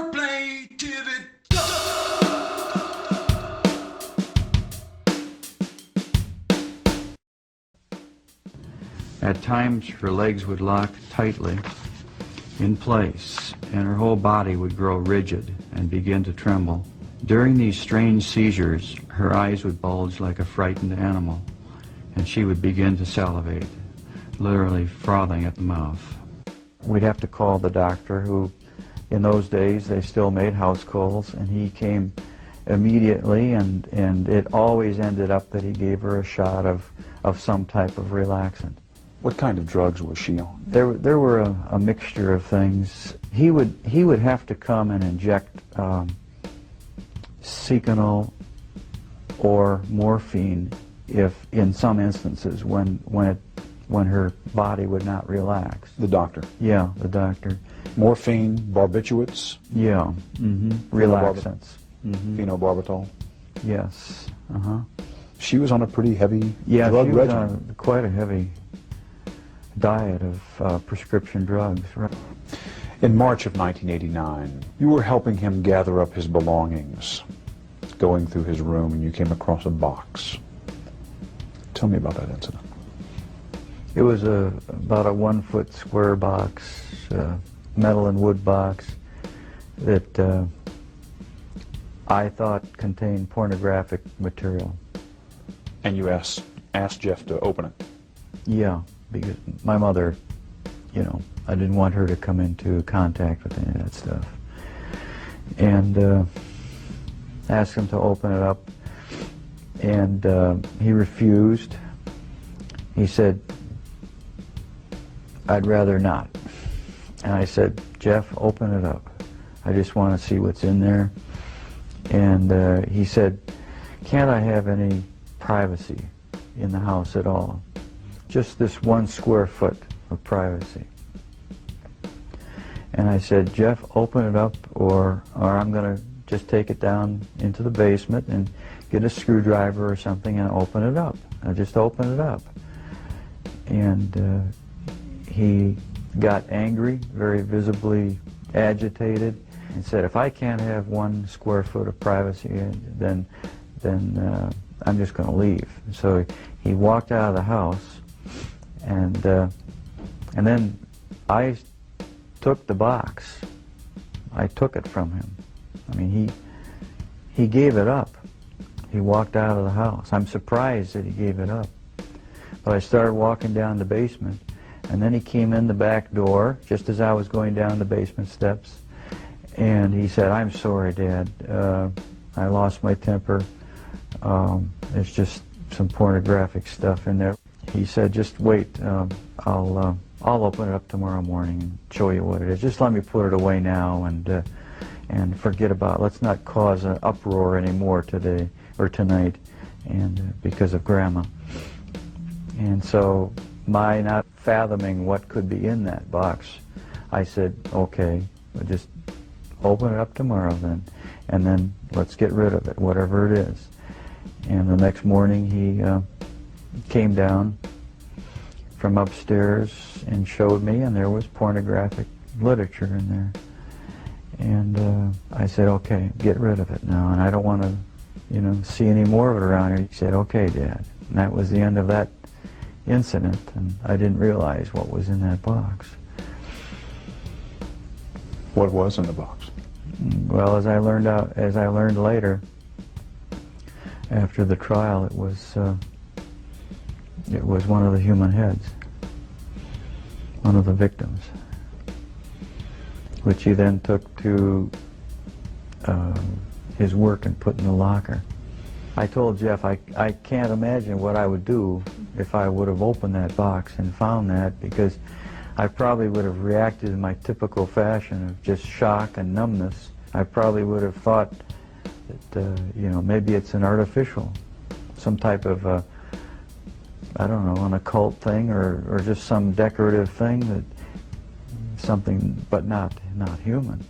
Play TV. At times, her legs would lock tightly in place, and her whole body would grow rigid and begin to tremble. During these strange seizures, her eyes would bulge like a frightened animal, and she would begin to salivate, literally frothing at the mouth. We'd have to call the doctor, who, in those days, they still made house calls, and he came immediately, and it always ended up that he gave her a shot of some type of relaxant. What kind of drugs was she on? There were a mixture of things. He would have to come and inject Seconal or morphine if, in some instances, when her body would not relax. The doctor? Yeah, the doctor. Morphine, barbiturates? Yeah, relaxants. Phenobarbital? Yes, She was on a pretty heavy yeah, drug she was regimen. on quite a heavy diet of prescription drugs. Right. In March of 1989, you were helping him gather up his belongings, going through his room, and you came across a box. Tell me about that incident. It was about a 1 foot square box, metal and wood box, that I thought contained pornographic material. And you asked Jeff to open it? Yeah, because my mother, you know, I didn't want her to come into contact with any of that stuff. And asked him to open it up, and he refused. He said, "I'd rather not." And I said, "Jeff, open it up. I just want to see what's in there." And he said, "Can't I have any privacy in the house at all? Just this 1 square foot of privacy." And I said, "Jeff, open it up, or I'm going to just take it down into the basement and get a screwdriver or something and open it up. I'll just open it up." And he got angry, very visibly agitated, and said, "If I can't have 1 square foot of privacy, then I'm just going to leave." So he walked out of the house, and then I took the box. I took it from him. I mean, he gave it up. He walked out of the house. I'm surprised that he gave it up. But I started walking down the basement, and then he came in the back door just as I was going down the basement steps, and he said, "I'm sorry, Dad. I lost my temper. There's just some pornographic stuff in there." He said, "Just wait. I'll open it up tomorrow morning and show you what it is. Just let me put it away now and forget about it. Let's not cause an uproar anymore today or tonight, and because of Grandma." And so, my not fathoming what could be in that box, I said, "Okay, we'll just open it up tomorrow then, and then let's get rid of it, whatever it is." And the next morning he came down from upstairs and showed me, and there was pornographic literature in there. And I said, "Okay, get rid of it now, and I don't want to, you know, see any more of it around here." He said, "Okay, Dad." And that was the end of that incident, and I didn't realize what was in that box. What was in the box? Well, as I learned later, after the trial, it was one of the human heads, one of the victims, which he then took to his work and put in the locker. I told Jeff I can't imagine what I would do if I would have opened that box and found that, because I probably would have reacted in my typical fashion of just shock and numbness. I probably would have thought that, you know, maybe it's an artificial, some type of, I don't know, an occult thing, or just some decorative thing, that something, but not human.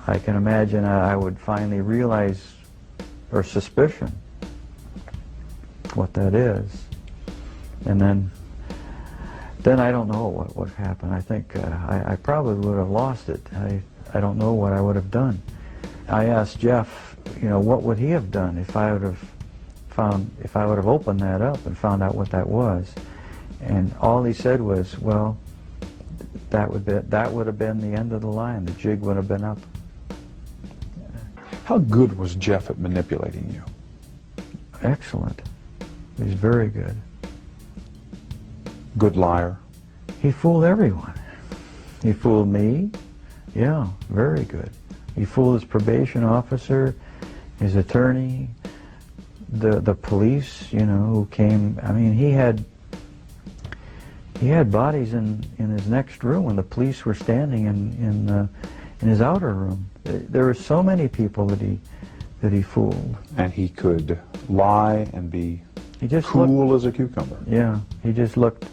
I can imagine I would finally realize, or suspicion, what that is. And then I don't know what would happen. I think I probably would have lost it. I don't know what I would have done. I asked Jeff, you know, what would he have done if I would have opened that up and found out what that was. And all he said was, well, that would have been the end of the line. The jig would have been up. How good was Jeff at manipulating you? Excellent. He's very good. Good liar? He fooled everyone. He fooled me. Yeah, very good. He fooled his probation officer, his attorney, the police, you know, who came. I mean, he had bodies in his next room when the police were standing in his outer room. There were so many people that he fooled. And he could lie and be Just cool as a cucumber. Yeah, he just looked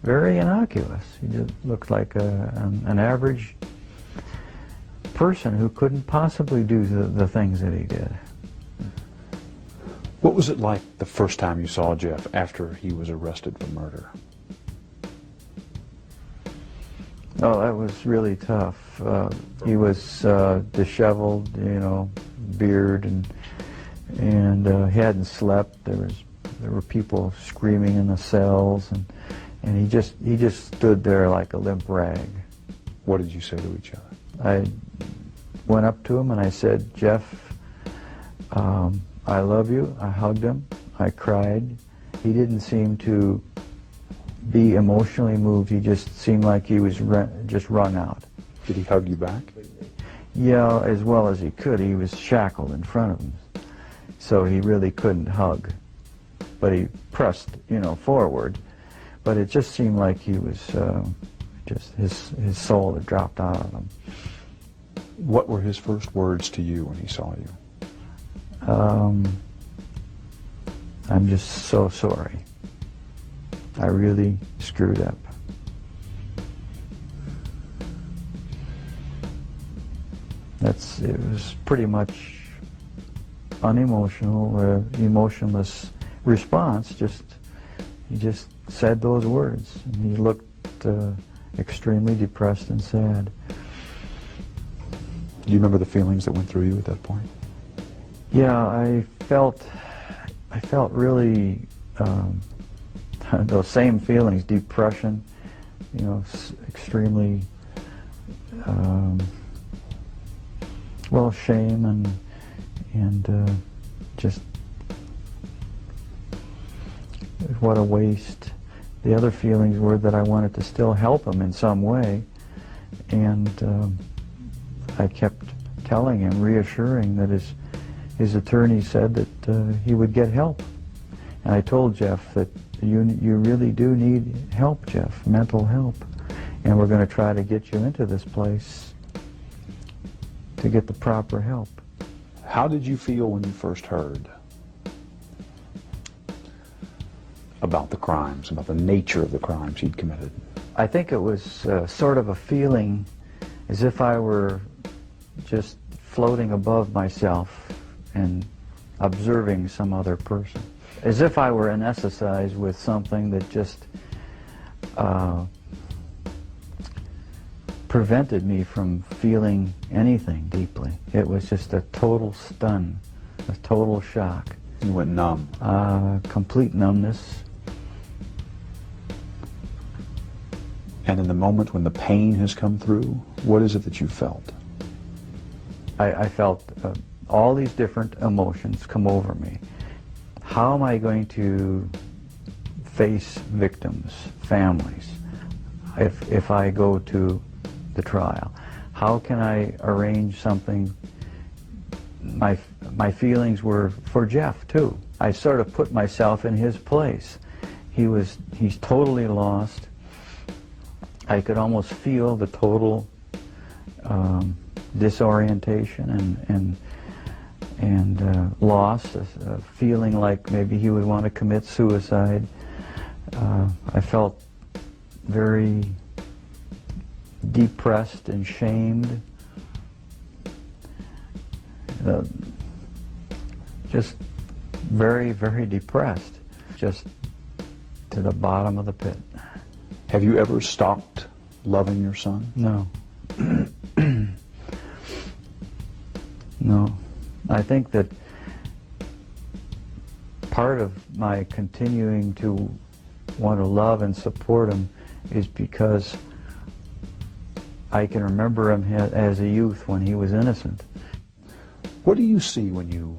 very innocuous. He just looked like an average person who couldn't possibly do the things that he did. What was it like the first time you saw Jeff after he was arrested for murder? Oh, that was really tough. He was disheveled, you know, beard, and he hadn't slept. There were people screaming in the cells, and he just stood there like a limp rag. What did you say to each other? I went up to him and I said, Jeff, I love you. I hugged him. I cried. He didn't seem to be emotionally moved. He just seemed like he was just wrung out. Did he hug you back? Yeah, as well as he could. He was shackled in front of him, so he really couldn't hug. But he pressed, you know, forward. But it just seemed like he was just his soul had dropped out of him. What were his first words to you when he saw you? I'm just so sorry. I really screwed up. It was pretty much unemotional, emotionless response. He just said those words, and he looked extremely depressed and sad. Do you remember the feelings that went through you at that point? Yeah, I felt really those same feelings: depression, you know, extremely well, shame and just what a waste. The other feelings were that I wanted to still help him in some way, and I kept telling him, reassuring that his attorney said that he would get help. And I told Jeff that you really do need help, Jeff, mental help, and we're going to try to get you into this place to get the proper help. How did you feel when you first heard about the crimes, about the nature of the crimes he'd committed? I think it was sort of a feeling as if I were just floating above myself and observing some other person. As if I were anesthetized with something that just prevented me from feeling anything deeply. It was just a total stun, a total shock. You went numb. Complete numbness. And in the moment when the pain has come through, what is it that you felt? I felt all these different emotions come over me. How am I going to face victims, families, if I go to the trial? How can I arrange something? My feelings were for Jeff too. I sort of put myself in his place. He's totally lost. I could almost feel the total disorientation and loss, a feeling like maybe he would want to commit suicide. I felt very depressed and shamed. Just very, very depressed, just to the bottom of the pit. Have you ever stopped loving your son? No. I think that part of my continuing to want to love and support him is because I can remember him as a youth when he was innocent. What do you see when you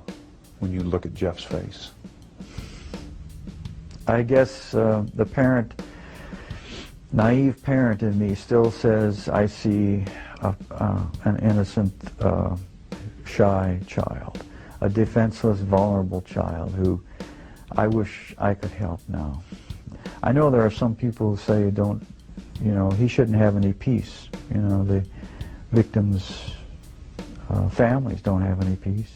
look at Jeff's face? I guess the naive parent in me still says I see an innocent, shy child, a defenseless, vulnerable child who I wish I could help now. I know there are some people who say he shouldn't have any peace. The victims' families don't have any peace.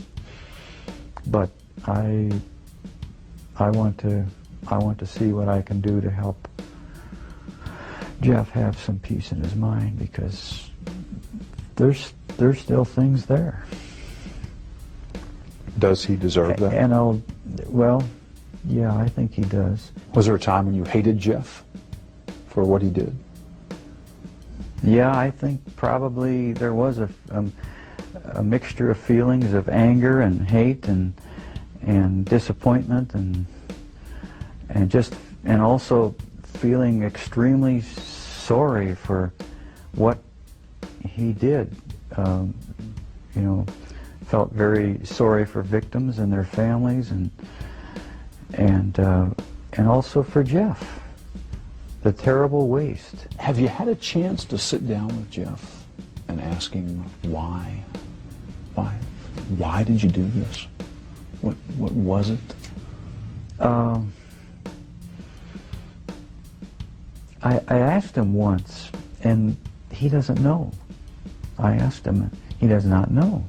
But I want to see what I can do to help Jeff have some peace in his mind, because there's still things there. Does he deserve that? And well, yeah, I think he does. Was there a time when you hated Jeff for what he did? Yeah, I think probably there was a mixture of feelings of anger and hate and disappointment and also feeling extremely sorry for what he did. Felt very sorry for victims and their families, and also for Jeff. The terrible waste. Have you had a chance to sit down with Jeff and ask him why? Why did you do this? What was it? I asked him once, and he doesn't know. I asked him, and he does not know.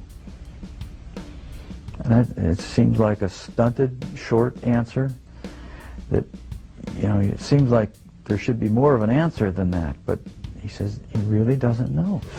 And it seems like a stunted, short answer. That, it seems like there should be more of an answer than that, but he says he really doesn't know.